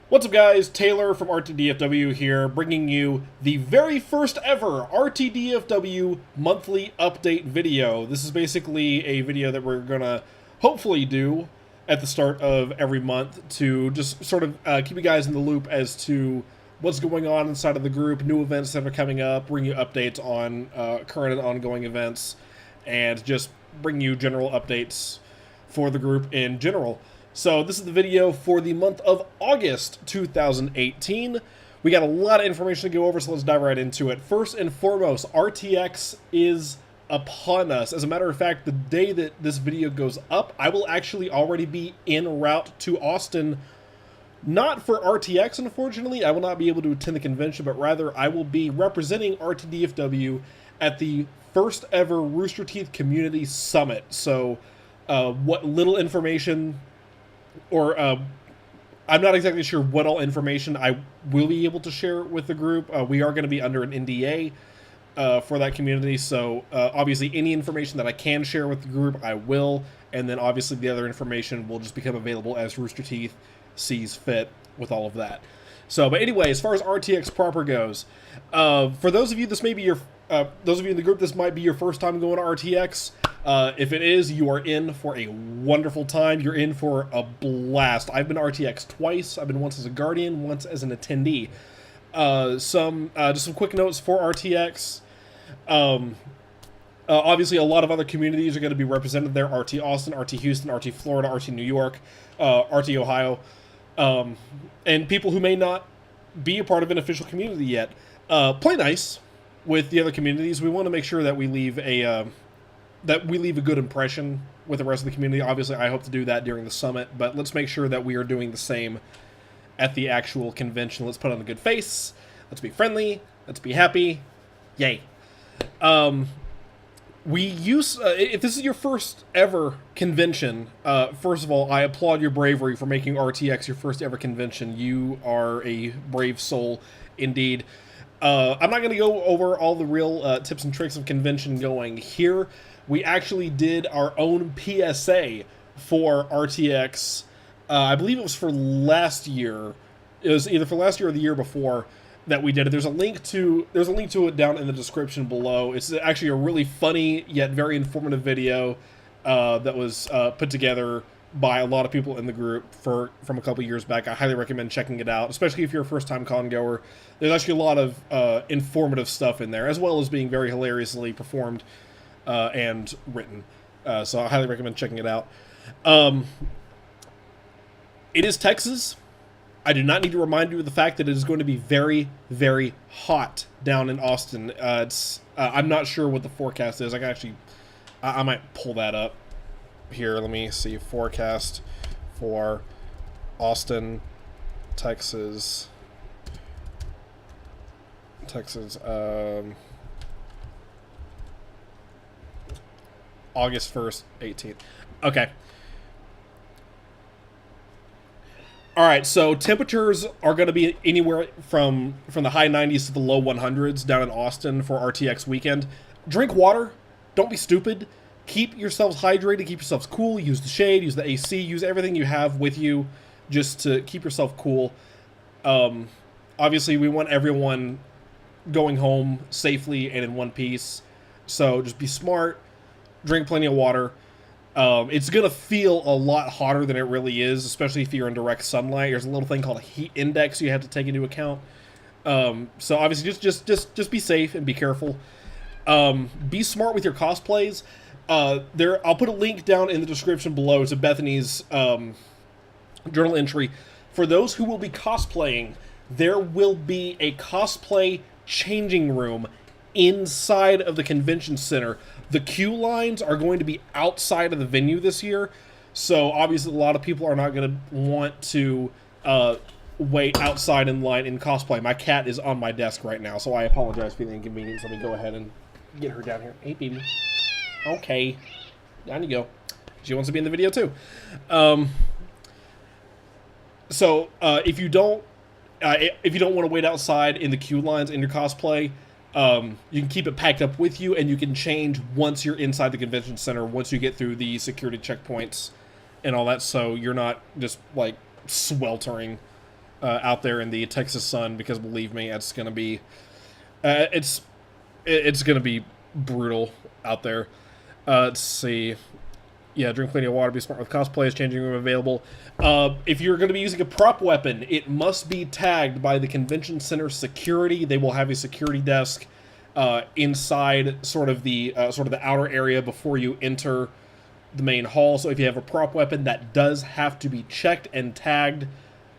What's up, guys? Taylor from RTDFW here, bringing you the very first ever RTDFW monthly update video. This is basically a video that we're gonna hopefully do at the start of every month to just sort of keep you guys in the loop as to what's going on inside of the group, new events that are coming up, bring you updates on current and ongoing events, and just bring you general updates for the group in general. So this is the video for the month of August 2018. We got a lot of information to go over, so let's dive right into it. First and foremost, RTX is upon us. As a matter of fact, the day that this video goes up, I will actually already be en route to Austin. Not for RTX, unfortunately. I will not be able to attend the convention, but rather I will be representing RTDFW at the first ever Rooster Teeth Community Summit. So what little information, or I'm not exactly sure what all information I will be able to share with the group. We are going to be under an NDA for that community, so obviously any information that I can share with the group, I will, and then obviously the other information will just become available as Rooster Teeth sees fit with all of that. So, but anyway, as far as RTX proper goes, for those of you, this may be your, those of you in the group, this might be your first time going to RTX. If it is, you are in for a wonderful time. You're in for a blast. I've been RTX twice. I've been once as a Guardian, once as an attendee. Just some quick notes for RTX. Obviously, a lot of other communities are going to be represented there. RT Austin, RT Houston, RT Florida, RT New York, RT Ohio, and people who may not be a part of an official community yet. Play nice with the other communities. We want to make sure that we leave a good impression with the rest of the community. Obviously, I hope to do that during the summit, but let's make sure that we are doing the same at the actual convention. Let's put on a good face. Let's be friendly. Let's be happy. Yay. If this is your first ever convention, first of all, I applaud your bravery for making RTX your first ever convention. You are a brave soul indeed. I'm not going to go over all the real tips and tricks of convention going here. We actually did our own PSA for RTX. I believe it was for last year. It was either for last year or the year before that we did it. There's a link to it down in the description below. It's actually a really funny yet very informative video that was put together by a lot of people in the group from a couple years back. I highly recommend checking it out, especially if you're a first-time con goer. There's actually a lot of informative stuff in there, as well as being very hilariously performed and written. So I highly recommend checking it out. It is Texas. I do not need to remind you of the fact that it is going to be very, very hot down in Austin. I'm not sure what the forecast is. I might pull that up here. Let me see. Forecast for Austin, Texas. August 1st, 18th. Okay. All right, so temperatures are going to be anywhere from the high 90s to the low 100s down in Austin for RTX weekend. Drink water. Don't be stupid. Keep yourselves hydrated. Keep yourselves cool. Use the shade. Use the AC. Use everything you have with you just to keep yourself cool. Obviously, we want everyone going home safely and in one piece. So just be smart. Drink plenty of water. It's going to feel a lot hotter than it really is, especially if you're in direct sunlight. There's a little thing called a heat index you have to take into account. So obviously just be safe and be careful. Be smart with your cosplays. I'll put a link down in the description below to Bethany's journal entry. For those who will be cosplaying, there will be a cosplay changing room inside of the convention center. The queue lines are going to be outside of the venue this year, so obviously a lot of people are not going to want to wait outside in line in cosplay. My cat is on my desk right now, so I apologize for the inconvenience. Let me go ahead and get her down here. Hey, baby. Okay. Down you go. She wants to be in the video, too. If you don't want to wait outside in the queue lines in your cosplay, you can keep it packed up with you, and you can change once you're inside the convention center, once you get through the security checkpoints and all that, so you're not just, like, sweltering out there in the Texas sun, because believe me, it's gonna be it's gonna be brutal out there. Let's see. Yeah, drink plenty of water, be smart with cosplays, changing room available. If you're going to be using a prop weapon, it must be tagged by the convention center security. They will have a security desk inside sort of the outer area before you enter the main hall. So if you have a prop weapon, that does have to be checked and tagged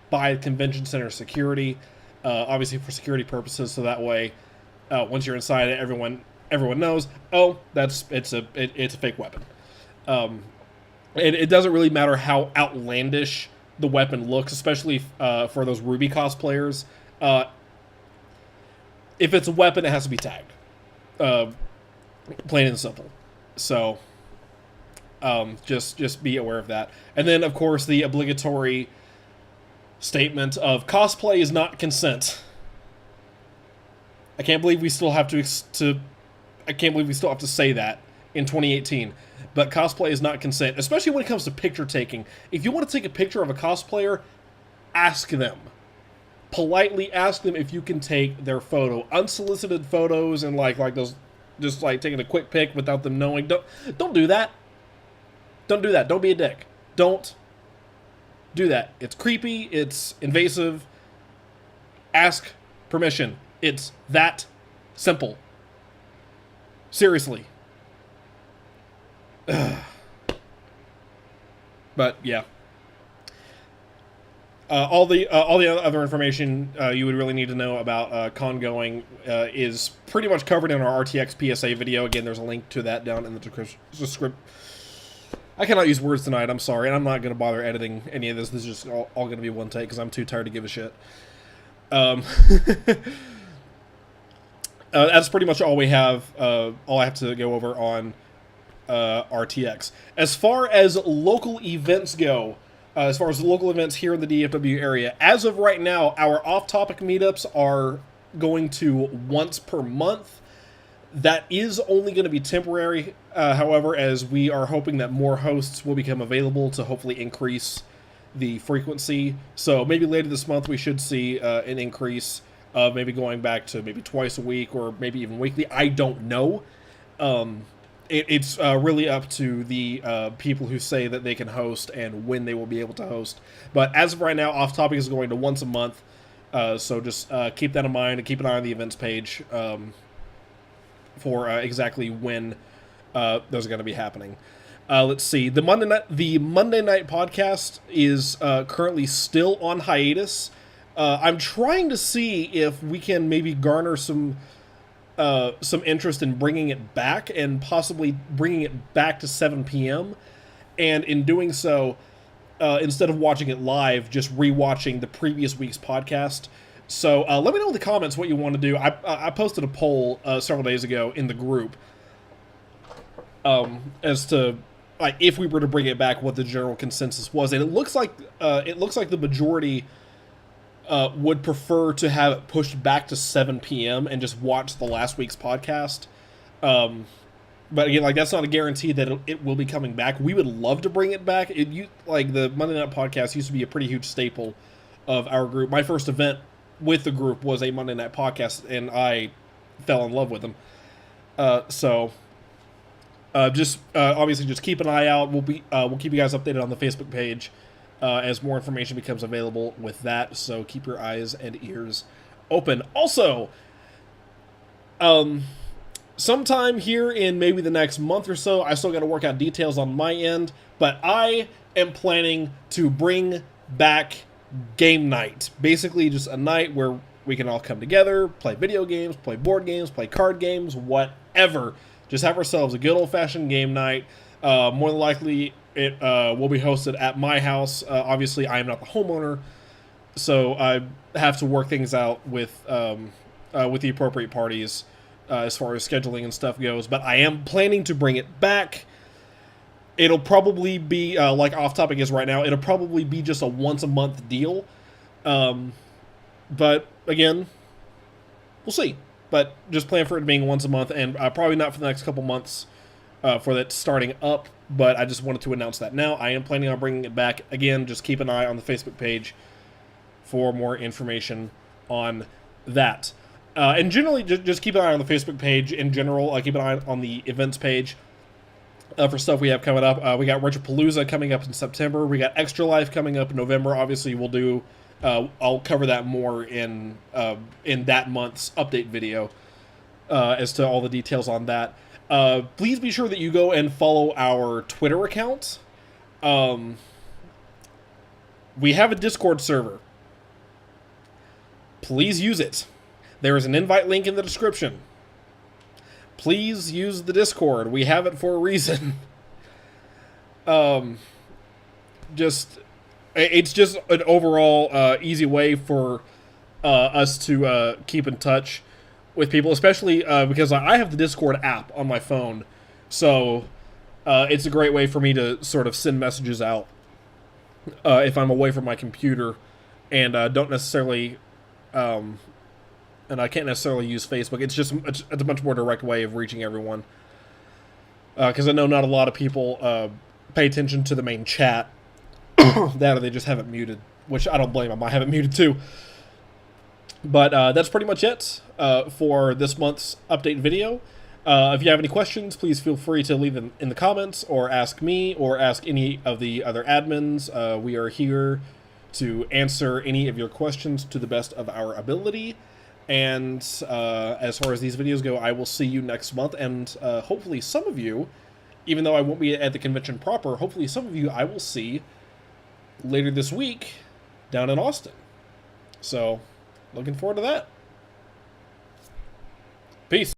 by convention center security, obviously for security purposes. So that way, once you're inside it, everyone knows. Oh, it's a fake weapon. It doesn't really matter how outlandish the weapon looks, especially for those Ruby cosplayers. If it's a weapon, it has to be tagged. Plain and simple. So, just be aware of that. And then, of course, the obligatory statement of cosplay is not consent. I can't believe we still have to say that in 2018. But cosplay is not consent, especially when it comes to picture taking. If you want to take a picture of a cosplayer, ask them. Politely ask them if you can take their photo. Unsolicited photos and like those, just like taking a quick pic without them knowing. Don't do that. Don't do that. Don't be a dick. Don't do that. It's creepy. It's invasive. Ask permission. It's that simple. Seriously. But yeah, all the other information you would really need to know about con going is pretty much covered in our RTX PSA video. Again, there's a link to that down in the description. I cannot use words tonight. I'm sorry, and I'm not going to bother editing any of this. This is just all going to be one take because I'm too tired to give a shit. That's pretty much all we have. All I have to go over on RTX. As far as local events go, as far as local events here in the DFW area, as of right now, our off-topic meetups are going to once per month. That is only going to be temporary, however, as we are hoping that more hosts will become available to hopefully increase the frequency. So maybe later this month we should see an increase of maybe going back to maybe twice a week or maybe even weekly. I don't know. It's really up to the people who say that they can host and when they will be able to host. But as of right now, Off Topic is going to once a month. So just keep that in mind and keep an eye on the events page for exactly when those are going to be happening. Let's see. The Monday night podcast is currently still on hiatus. I'm trying to see if we can maybe garner some interest in bringing it back and possibly bringing it back to 7 p.m. And in doing so, instead of watching it live, just rewatching the previous week's podcast. So let me know in the comments what you want to do. I posted a poll several days ago in the group as to like if we were to bring it back, what the general consensus was, and it looks like the majority would prefer to have it pushed back to 7 p.m. and just watch the last week's podcast. But again, like that's not a guarantee that it will be coming back. We would love to bring it back. Like the Monday Night Podcast used to be a pretty huge staple of our group. My first event with the group was a Monday Night Podcast, and I fell in love with them. So obviously just keep an eye out. We'll keep you guys updated on the Facebook page as more information becomes available with that. So keep your eyes and ears open. Also, sometime here in maybe the next month or so, I still got to work out details on my end, but I am planning to bring back game night. Basically just a night where we can all come together, play video games, play board games, play card games, whatever. Just have ourselves a good old-fashioned game night. More than likely, it will be hosted at my house. Obviously, I am not the homeowner, so I have to work things out with the appropriate parties as far as scheduling and stuff goes. But I am planning to bring it back. It'll probably be, like Off Topic is right now, it'll probably be just a once-a-month deal. But, again, we'll see. But just plan for it being once a month, and probably not for the next couple months for that starting up. But I just wanted to announce that now. I am planning on bringing it back. Again, just keep an eye on the Facebook page for more information on that. And generally, just keep an eye on the Facebook page in general. Keep an eye on the events page for stuff we have coming up. We got Retropalooza coming up in September. We got Extra Life coming up in November. Obviously, we'll do. I'll cover that more in that month's update video as to all the details on that. Please be sure that you go and follow our Twitter account. We have a Discord server. Please use it. There is an invite link in the description. Please use the Discord. We have it for a reason. It's just an overall easy way for us to keep in touch with people, especially because I have the Discord app on my phone. So it's a great way for me to sort of send messages out if I'm away from my computer and don't necessarily... and I can't necessarily use Facebook. It's a much more direct way of reaching everyone. Because I know not a lot of people pay attention to the main chat. That or they just have it muted, which I don't blame them. I have it muted too. But that's pretty much it for this month's update video. If you have any questions, please feel free to leave them in the comments or ask me or ask any of the other admins. We are here to answer any of your questions to the best of our ability. And as far as these videos go, I will see you next month. And hopefully some of you, even though I won't be at the convention proper, hopefully some of you I will see later this week down in Austin. So, looking forward to that. Peace.